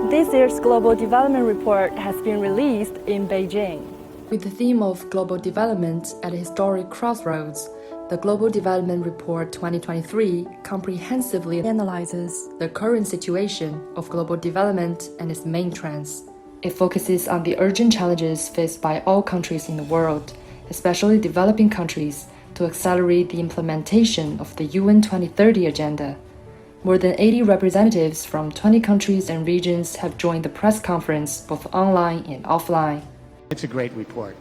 This year's Global Development Report has been released in Beijing. With the theme of global development at a historic crossroads, the Global Development Report 2023 comprehensively analyzes the current situation of global development and its main trends. It focuses on the urgent challenges faced by all countries in the world, especially developing countries, to accelerate the implementation of the UN 2030 Agenda. More than 80 representatives from 20 countries and regions have joined the press conference, both online and offline. It's a great report.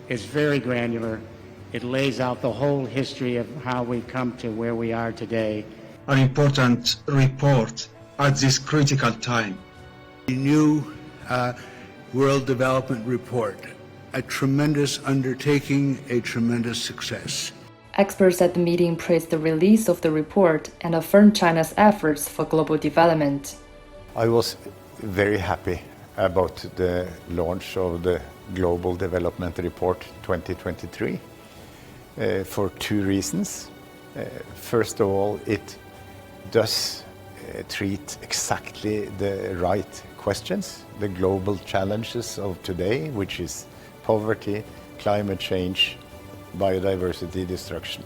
It's very granular. It lays out the whole history of how we've come to where we are today. An important report at this critical time. The new World Development Report, a tremendous undertaking, a tremendous success. Experts at the meeting praised the release of the report and affirmed China's efforts for global development. I was very happy about the launch of the Global Development Report 2023 for two reasons. First of all, it does treat exactly the right questions, the global challenges of today, which is poverty, climate change, biodiversity destruction.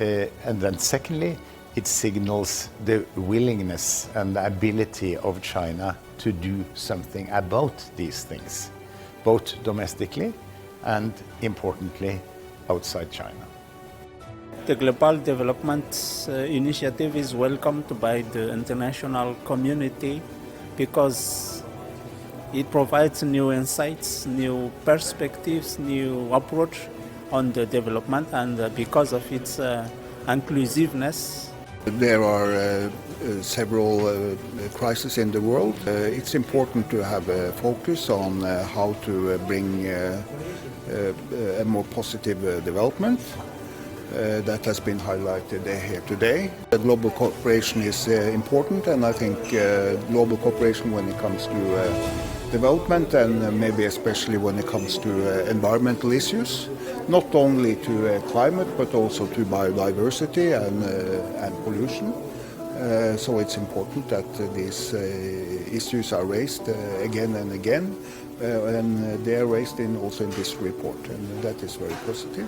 And then secondly, it signals the willingness and the ability of China to do something about these things, both domestically and, importantly, outside China. The Global Development Initiative is welcomed by the international community because it provides new insights, new perspectives, new approach on the development, and because of its inclusiveness. There are several crises in the world. It's important to have a focus on how to bring a more positive development. That has been highlighted here today. Global cooperation is important, and I think global cooperation when it comes to development, and maybe especially when it comes to environmental issues, not only to climate but also to biodiversity and pollution. So it's important that these issues are raised again and again, and they are raised also in this report, and that is very positive.